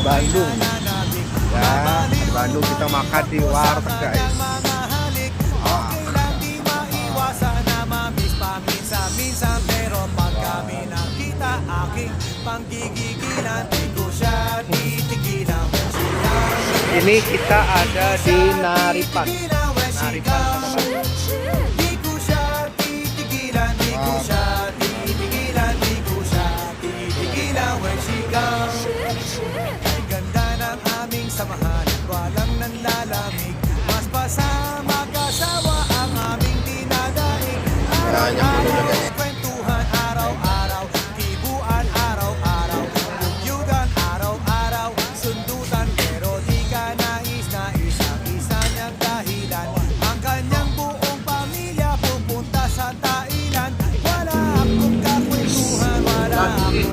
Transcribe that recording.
Bandung. Ya, di Bandung kita makan di warteg guys. Ini kita ada di Naripan. Naripan Ganda ng aming samahan.